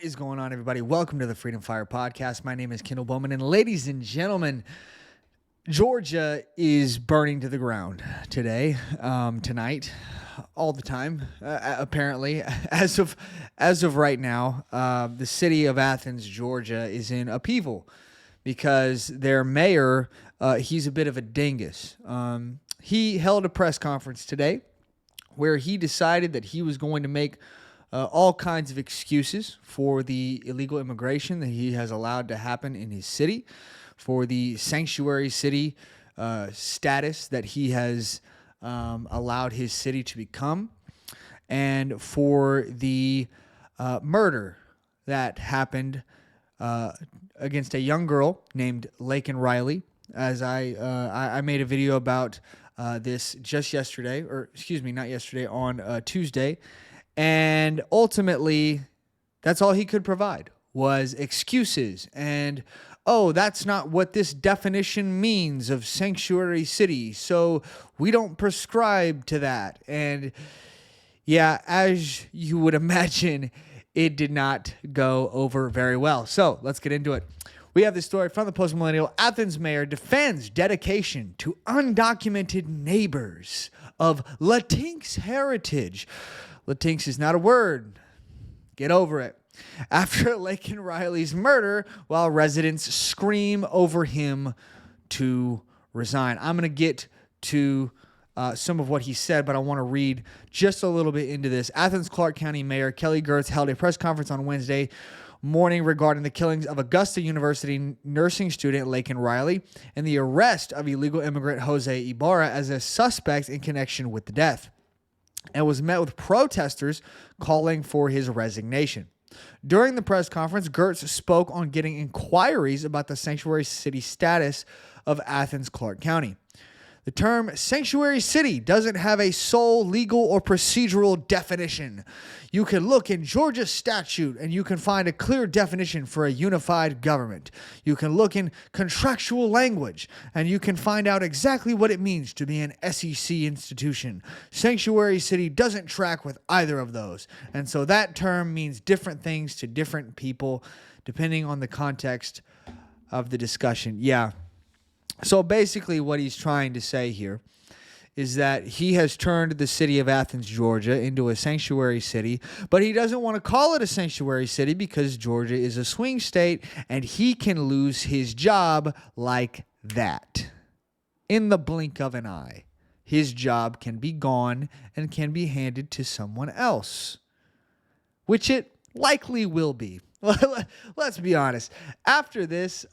is going on, everybody? Welcome to the Freedom Fire Podcast. My name is Kendall Bowman, and ladies and gentlemen, Georgia is burning to the ground today, tonight, all the time. Apparently, as of right now, the city of Athens, Georgia, is in upheaval because their mayor, he's a bit of a dingus. He held a press conference today where he decided that he was going to make all kinds of excuses for the illegal immigration that he has allowed to happen in his city, for the sanctuary city status that he has allowed his city to become, and for the murder that happened against a young girl named Laken Riley. As I made a video about this just yesterday, or excuse me, not yesterday, on Tuesday. And ultimately, that's all he could provide was excuses. And, oh, that's not what this definition means of sanctuary city, so we don't prescribe to that. And, yeah, as you would imagine, it did not go over very well. So let's get into it. We have this story from the Post-Millennial. Athens mayor defends dedication to undocumented neighbors of Latinx heritage. Latinx is not a word. Get over it. After Laken Riley's murder, while residents scream over him to resign. I'm going to get to some of what he said, but I want to read just a little bit into this. Athens Clarke County Mayor Kelly Girtz held a press conference on Wednesday morning regarding the killings of Augusta University nursing student Laken Riley and the arrest of illegal immigrant Jose Ibarra as a suspect in connection with the death, and was met with protesters calling for his resignation. During the press conference, Girtz spoke on getting inquiries about the sanctuary city status of Athens Clarke County. The term sanctuary city doesn't have a sole legal or procedural definition. You can look in Georgia statute and you can find a clear definition for a unified government. You can look in contractual language and you can find out exactly what it means to be an SEC institution. Sanctuary city doesn't track with either of those. And so that term means different things to different people depending on the context of the discussion. Yeah. So basically what he's trying to say here is that he has turned the city of Athens, Georgia into a sanctuary city, but he doesn't want to call it a sanctuary city because Georgia is a swing state and he can lose his job like that. In the blink of an eye, his job can be gone and can be handed to someone else, which it likely will be. Let's be honest. After this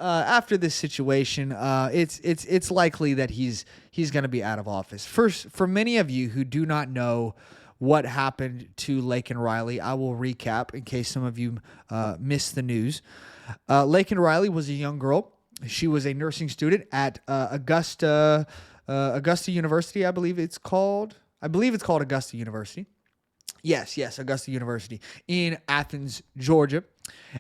situation, it's likely that he's going to be out of office. First, for many of you who do not know what happened to Laken Riley, I will recap in case some of you missed the news. Laken Riley was a young girl. She was a nursing student at Augusta University. I believe it's called Augusta University. Yes, Augusta University in Athens, Georgia.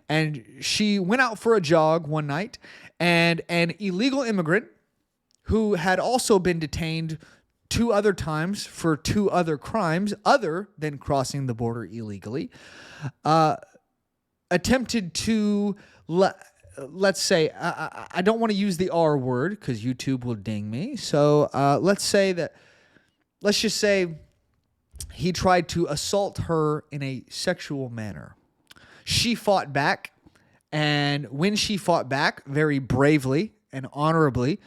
And she went out for a jog one night, and an illegal immigrant who had also been detained 2 other times for 2 other crimes other than crossing the border illegally, attempted to, let's say, I don't want to use the R word because YouTube will ding me. So let's just say he tried to assault her in a sexual manner. She fought back, and when she fought back very bravely and honorably,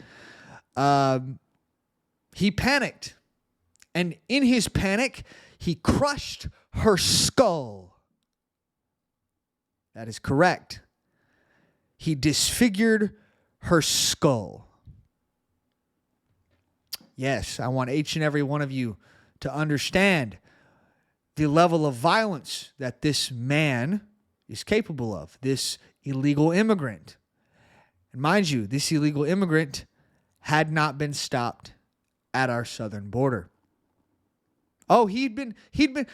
he panicked. And in his panic, he crushed her skull. That is correct. He disfigured her skull. Yes, I want each and every one of you to understand the level of violence that this man is capable of, this illegal immigrant. And mind you, this illegal immigrant had not been stopped at our southern border. Oh, let me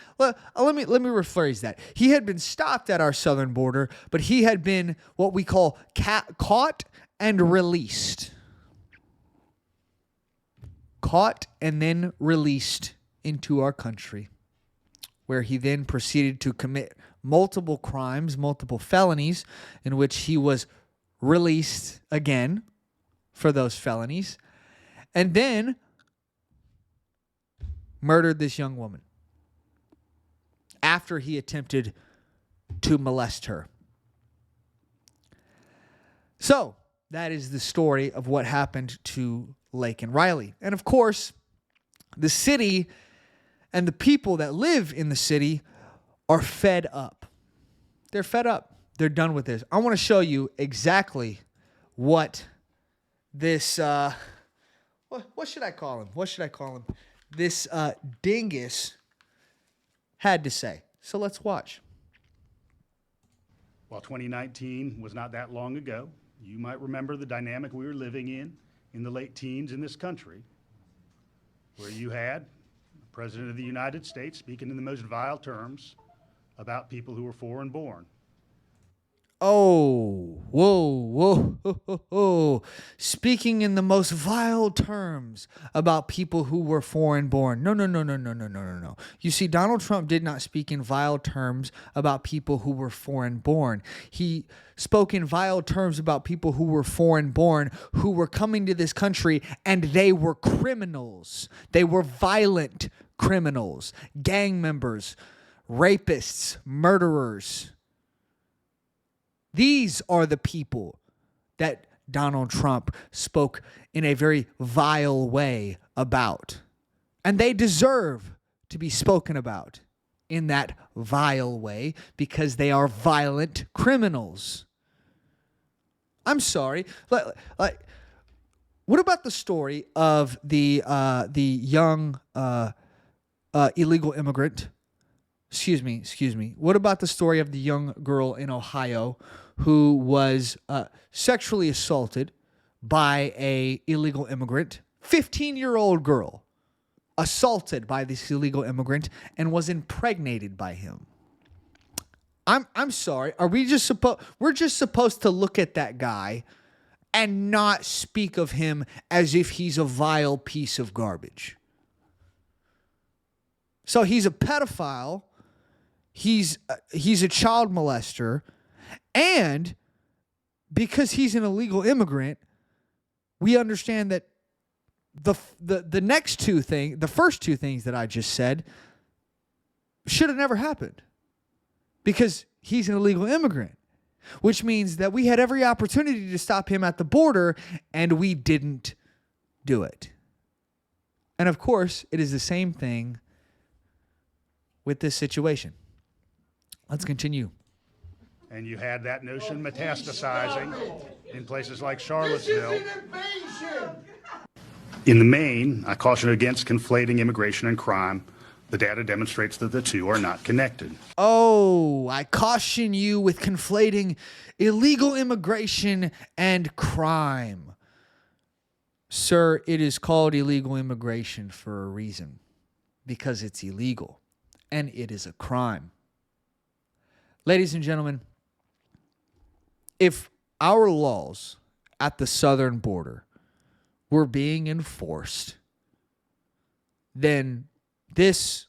rephrase that. He had been stopped at our southern border, but he had been what we call caught and released. Caught and then released into our country. where he then proceeded to commit multiple crimes, multiple felonies, in which he was released again for those felonies, and then murdered this young woman after he attempted to molest her. So that is the story of what happened to Laken Riley. And of course, the city and the people that live in the city are fed up. They're fed up. They're done with this. I want to show you exactly what this, what should I call him? What should I call him? This dingus had to say. So let's watch. While 2019 was not that long ago, you might remember the dynamic we were living in the late teens in this country, where you had the President of the United States speaking in the most vile terms about people who were foreign born. Oh, whoa. Speaking in the most vile terms about people who were foreign born. No. You see, Donald Trump did not speak in vile terms about people who were foreign born. He spoke in vile terms about people who were foreign born, who were coming to this country, and they were criminals. They were violent criminals, gang members, rapists, murderers. These are the people that Donald Trump spoke in a very vile way about. And they deserve to be spoken about in that vile way because they are violent criminals. I'm sorry. Like, what about the story of the young illegal immigrant? Excuse me. What about the story of the young girl in Ohio who was sexually assaulted by a illegal immigrant? 15-year-old girl assaulted by this illegal immigrant and was impregnated by him. I'm sorry. Are we just we're just supposed to look at that guy and not speak of him as if he's a vile piece of garbage? So he's a pedophile. He's a child molester, and because he's an illegal immigrant, we understand that the first two things that I just said should have never happened because he's an illegal immigrant, which means that we had every opportunity to stop him at the border, and we didn't do it. And of course, it is the same thing with this situation. Let's continue. And you had that notion metastasizing in places like Charlottesville. In the main, I caution against conflating immigration and crime. The data demonstrates that the two are not connected. Oh, I caution you with conflating illegal immigration and crime. Sir, it is called illegal immigration for a reason, because it's illegal and it is a crime. Ladies and gentlemen, if our laws at the southern border were being enforced, then this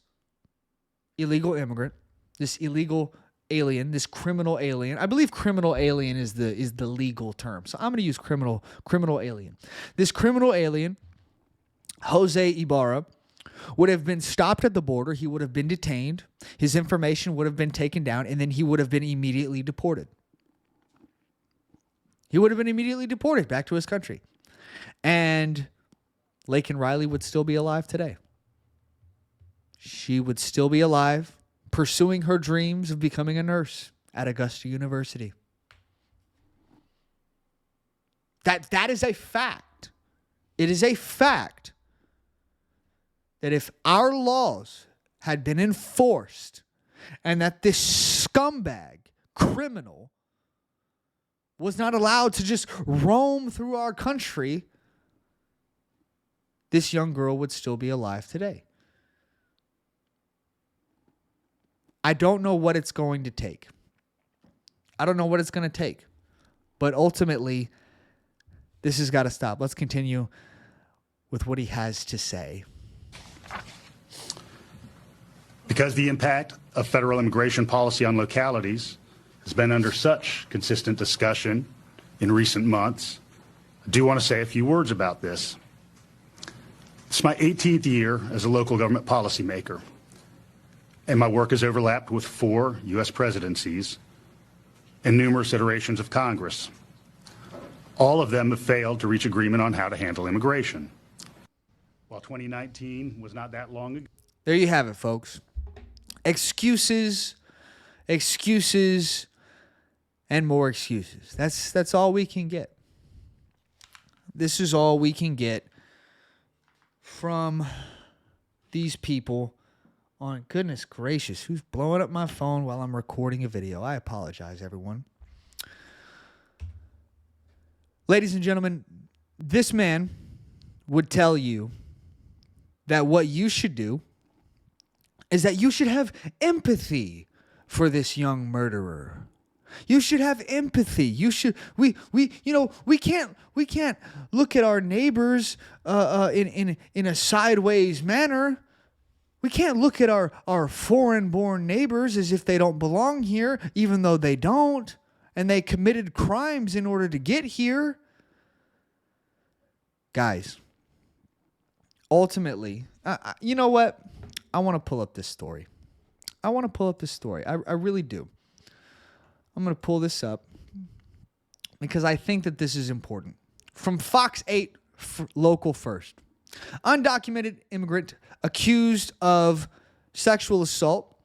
illegal immigrant, this illegal alien, this criminal alien, I believe criminal alien is the legal term. So I'm going to use criminal alien. This criminal alien, Jose Ibarra, would have been stopped at the border. He would have been detained. His information would have been taken down, and then he would have been immediately deported. He would have been immediately deported back to his country. And Laken Riley would still be alive today. She would still be alive, pursuing her dreams of becoming a nurse at Augusta University. That is a fact. It is a fact that if our laws had been enforced and that this scumbag criminal was not allowed to just roam through our country, this young girl would still be alive today. I don't know what it's going to take. I don't know what it's going to take. But ultimately, this has got to stop. Let's continue with what he has to say. Because the impact of federal immigration policy on localities has been under such consistent discussion in recent months, I do want to say a few words about this. It's my 18th year as a local government policymaker, and my work has overlapped with 4 U.S. presidencies and numerous iterations of Congress. All of them have failed to reach agreement on how to handle immigration. While 2019 was not that long ago. There you have it, folks. Excuses, excuses, and more excuses. That's all we can get. This is all we can get from these people on, goodness gracious, who's blowing up my phone while I'm recording a video? I apologize, everyone. Ladies and gentlemen, this man would tell you that what you should do is that you should have empathy for this young murderer. You should have empathy. We can't look at our neighbors in a sideways manner. We can't look at our foreign-born neighbors as if they don't belong here, even though they don't, and they committed crimes in order to get here. Guys, ultimately, you know what? I want to pull up this story. I really do. I'm going to pull this up because I think that this is important. From Fox 8 Local First. Undocumented immigrant accused of sexual assault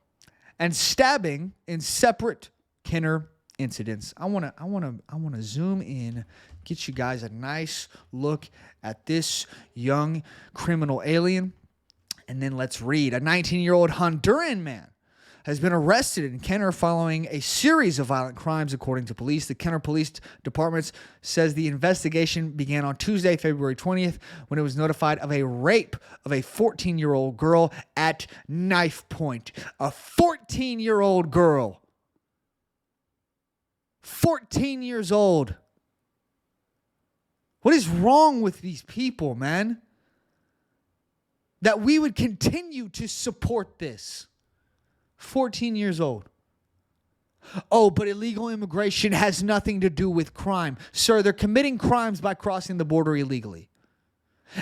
and stabbing in separate Kenner incidents. I want to zoom in, get you guys a nice look at this young criminal alien, and then let's read. A 19-year-old Honduran man has been arrested in Kenner following a series of violent crimes, according to police. The Kenner Police Department says the investigation began on Tuesday, February 20th, when it was notified of a rape of a 14-year-old girl at knife point. A 14-year-old girl. 14 years old. What is wrong with these people, man? That we would continue to support this. 14 years old. Oh, but illegal immigration has nothing to do with crime. Sir, they're committing crimes by crossing the border illegally.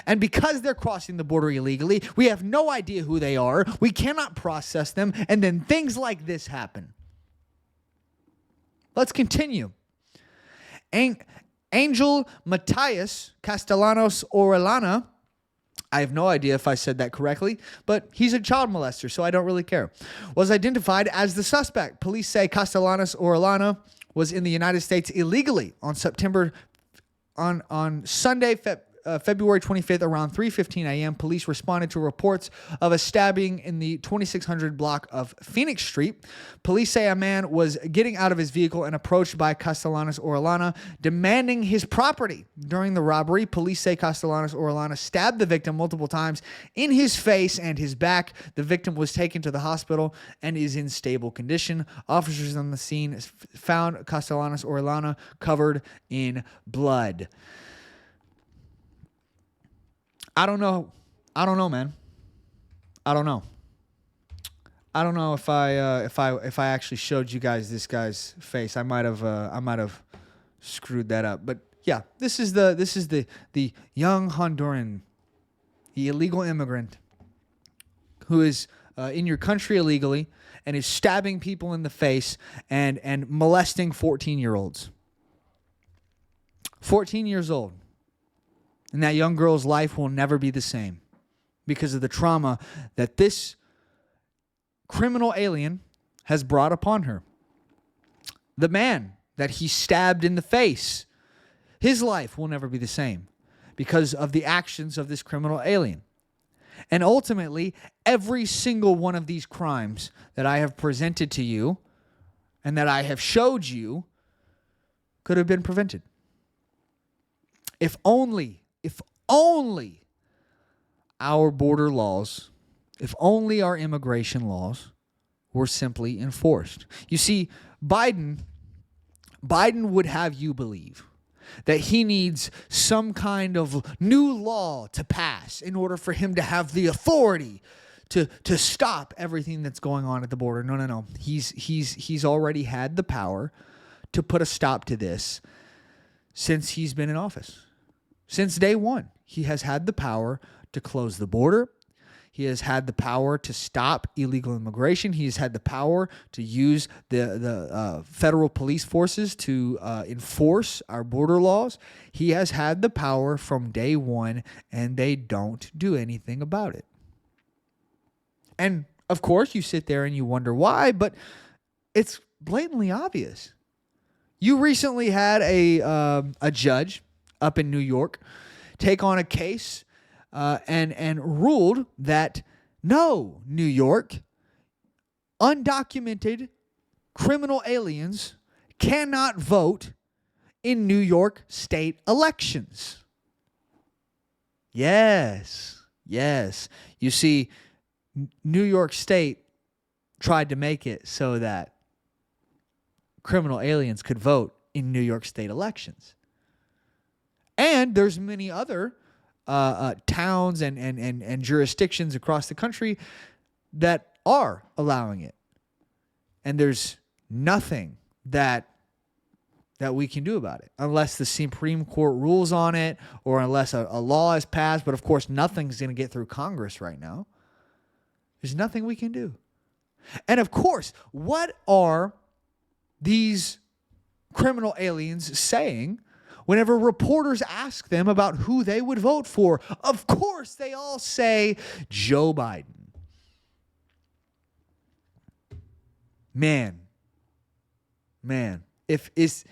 And because they're crossing the border illegally, we have no idea who they are. We cannot process them. And then things like this happen. Let's continue. Angel Matias Castellanos Orellana, I have no idea if I said that correctly, but he's a child molester, so I don't really care, was identified as the suspect. Police say Castellanos Orellana was in the United States illegally on Sunday, February 25th, around 3:15 a.m. Police responded to reports of a stabbing in the 2600 block of Phoenix Street. Police say a man was getting out of his vehicle and approached by Castellanos Orellana, demanding his property. During the robbery, police say Castellanos Orellana stabbed the victim multiple times in his face and his back. The victim was taken to the hospital and is in stable condition. Officers on the scene found Castellanos Orellana covered in blood. I don't know, man. I don't know. I don't know if I actually showed you guys this guy's face. I might have screwed that up. But yeah, this is the young Honduran, the illegal immigrant who is in your country illegally and is stabbing people in the face and molesting 14-year-olds. 14 years old. And that young girl's life will never be the same because of the trauma that this criminal alien has brought upon her. The man that he stabbed in the face, his life will never be the same because of the actions of this criminal alien. And ultimately, every single one of these crimes that I have presented to you and that I have showed you could have been prevented. If only our border laws, if only our immigration laws were simply enforced. You see, Biden would have you believe that he needs some kind of new law to pass in order for him to have the authority to stop everything that's going on at the border. No. He's already had the power to put a stop to this since he's been in office. Since day one, he has had the power to close the border. He has had the power to stop illegal immigration. He has had the power to use the federal police forces to enforce our border laws. He has had the power from day one, and they don't do anything about it. And of course, you sit there and you wonder why, but it's blatantly obvious. You recently had a judge up in New York take on a case and ruled that no, New York, undocumented criminal aliens cannot vote in New York state elections. Yes. You see, New York State tried to make it so that criminal aliens could vote in New York State elections. And there's many other towns and jurisdictions across the country that are allowing it. And there's nothing that we can do about it unless the Supreme Court rules on it or unless a law is passed. But of course, nothing's going to get through Congress right now. There's nothing we can do. And of course, what are these criminal aliens saying whenever reporters ask them about who they would vote for? Of course, they all say Joe Biden. Man, is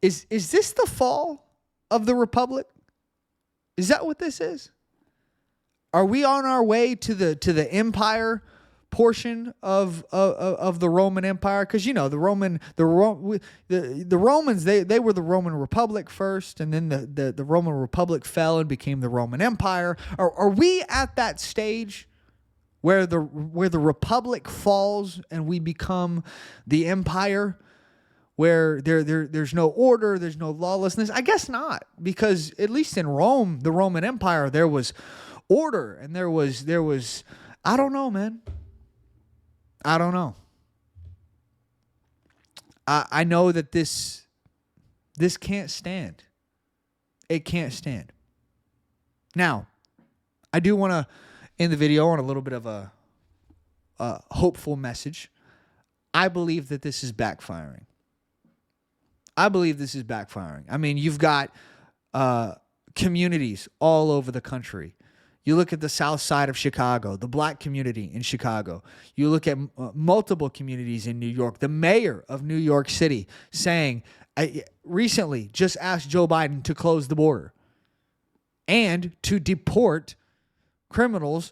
this the fall of the Republic? Is that what this is? Are we on our way to the empire portion of the Roman Empire? Because the Romans they were the Roman Republic first, and then the Roman Republic fell and became the Roman Empire. Are we at that stage where the Republic falls and we become the empire, where there's no order, there's no lawlessness? I guess not, because at least in Rome, the Roman Empire, there was order and there was I don't know, man. I don't know. I know that this can't stand. It can't stand. Now, I do want to end the video on a little bit of a hopeful message. I believe that this is backfiring. I mean, you've got communities all over the country. You look at the south side of Chicago, the black community in Chicago. You look at multiple communities in New York. The mayor of New York City saying, recently just asked Joe Biden to close the border and to deport criminals,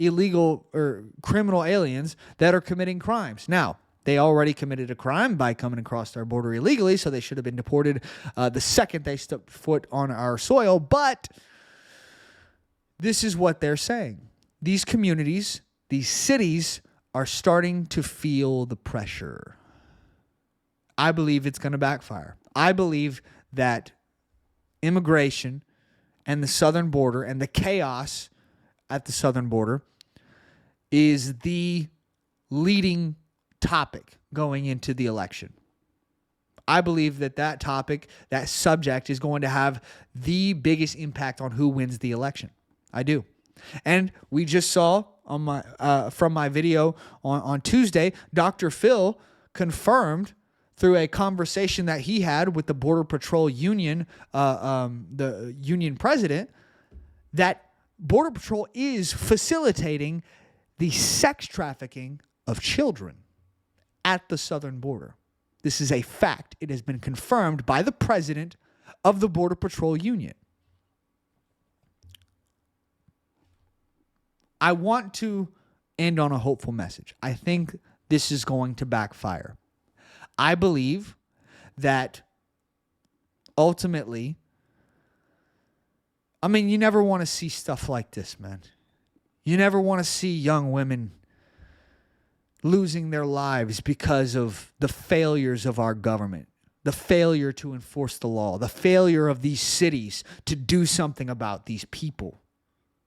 illegal or criminal aliens that are committing crimes. Now, they already committed a crime by coming across our border illegally, so they should have been deported the second they stepped foot on our soil. But this is what they're saying. These communities, these cities are starting to feel the pressure. I believe it's going to backfire. I believe that immigration and the southern border and the chaos at the southern border is the leading topic going into the election. I believe that topic, that subject, is going to have the biggest impact on who wins the election. I do. And we just saw on from my video on Tuesday, Dr. Phil confirmed through a conversation that he had with the Border Patrol Union, the union president, that Border Patrol is facilitating the sex trafficking of children at the southern border. This is a fact. It has been confirmed by the president of the Border Patrol Union. I want to end on a hopeful message. I think this is going to backfire. I believe that ultimately, I mean, you never want to see stuff like this, man. You never want to see young women losing their lives because of the failures of our government, the failure to enforce the law, the failure of these cities to do something about these people,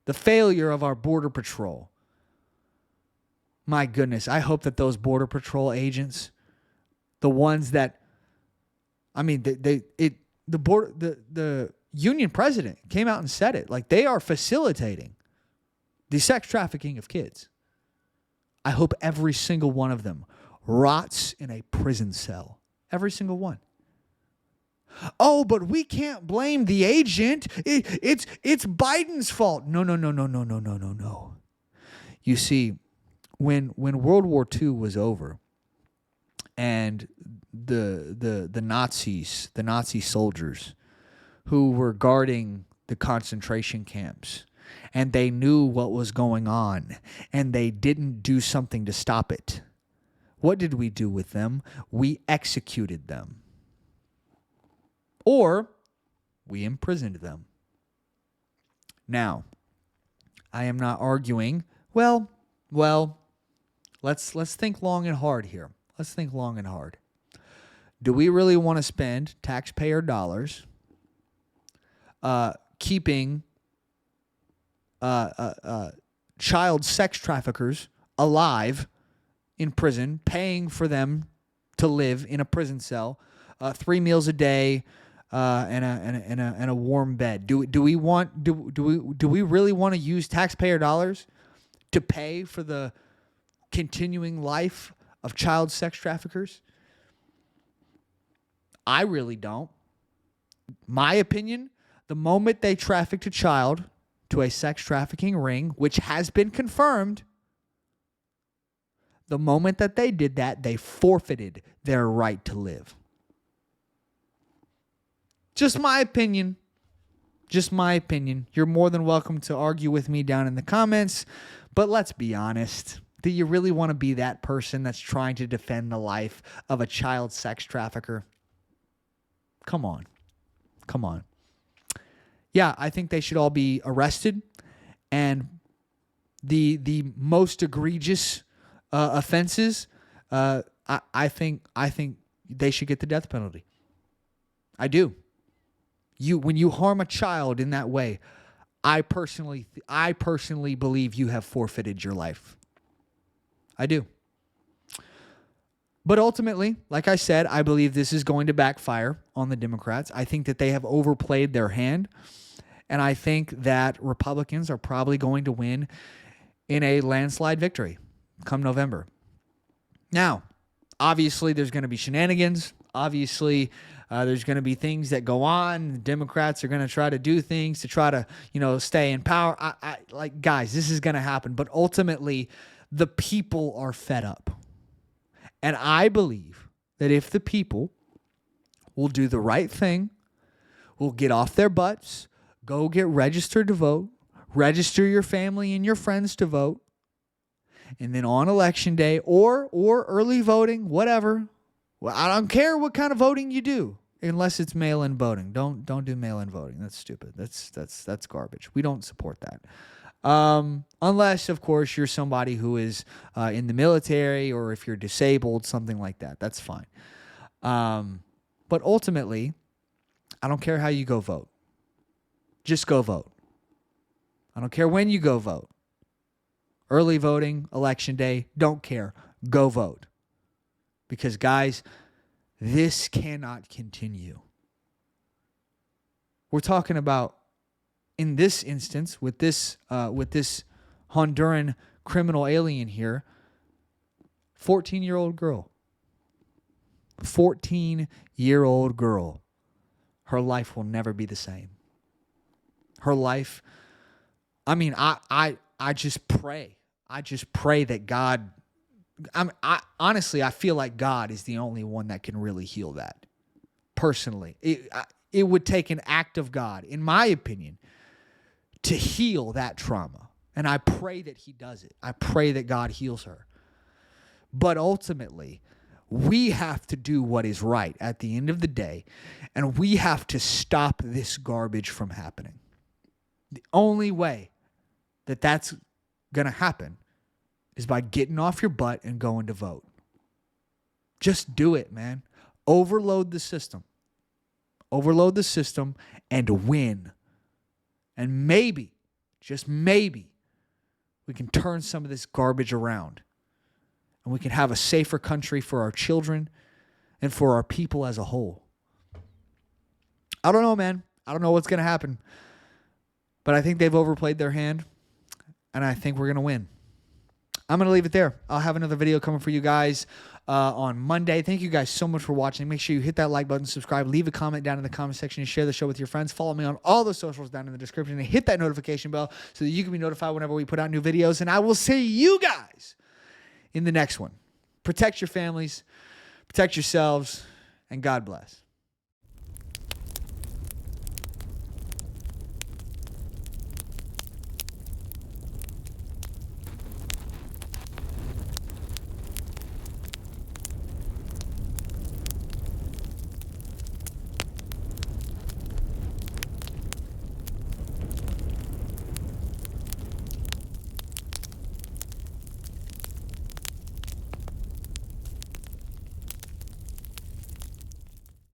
the failure of our border patrol. my goodness, I hope that those Border Patrol agents, the ones that, I mean, the union president came out and said it. Like, they are facilitating the sex trafficking of kids. I hope every single one of them rots in a prison cell. Every single one. Oh, but we can't blame the agent. It's Biden's fault. No. You see, when World War II was over, and the Nazis, the Nazi soldiers who were guarding the concentration camps, and they knew what was going on, and they didn't do something to stop it. What did we do with them? We executed them. Or we imprisoned them. Now, I am not arguing, well, let's think long and hard here. Let's think long and hard. Do we really want to spend taxpayer dollars keeping child sex traffickers alive in prison, paying for them to live in a prison cell, 3 meals a day, and a warm bed? Do we really want to use taxpayer dollars to pay for the continuing life of child sex traffickers? I really don't. My opinion, the moment they trafficked a child to a sex trafficking ring, which has been confirmed, the moment that they did that, they forfeited their right to live. Just my opinion. Just my opinion. You're more than welcome to argue with me down in the comments, but let's be honest. Do you really want to be that person that's trying to defend the life of a child sex trafficker? Come on. Yeah, I think they should all be arrested, and the most egregious offenses, I think they should get the death penalty. I do. When you harm a child in that way, I personally believe you have forfeited your life. I do. But ultimately, like I said, I believe this is going to backfire on the Democrats. I think that they have overplayed their hand, and I think that Republicans are probably going to win in a landslide victory come November. Now, obviously, there's going to be shenanigans. Obviously, there's going to be things that go on. The Democrats are going to try to do things to try to, stay in power. Guys, this is going to happen. But ultimately, the people are fed up. And I believe that if the people will do the right thing, will get off their butts, go get registered to vote, register your family and your friends to vote, and then on election day or early voting, whatever. Well, I don't care what kind of voting you do, unless it's mail-in voting. Don't do mail-in voting. That's stupid. That's garbage. We don't support that. Unless, of course, you're somebody who is in the military, or if you're disabled, something like that. That's fine. But ultimately, I don't care how you go vote. Just go vote. I don't care when you go vote. Early voting, election day, don't care. Go vote. Because, guys, this cannot continue. We're talking about, in this instance, with this Honduran criminal alien here, 14-year-old girl. 14-year-old girl. Her life will never be the same. Her life, I mean, I just pray. I just pray that God, honestly, I feel like God is the only one that can really heal that. Personally. It would take an act of God, in my opinion, to heal that trauma. And I pray that he does it. I pray that God heals her. But ultimately, we have to do what is right at the end of the day, and we have to stop this garbage from happening. The only way that that's going to happen is by getting off your butt and going to vote. Just do it, man. Overload the system. Overload the system and win. And maybe, just maybe, we can turn some of this garbage around. and we can have a safer country for our children and for our people as a whole. I don't know, man. I don't know what's going to happen. But I think they've overplayed their hand, and I think we're going to win. I'm going to leave it there. I'll have another video coming for you guys on Monday. Thank you guys so much for watching. Make sure you hit that like button, subscribe, leave a comment down in the comment section, and share the show with your friends. Follow me on all the socials down in the description, and hit that notification bell so that you can be notified whenever we put out new videos. And I will see you guys in the next one. Protect your families, protect yourselves, and God bless.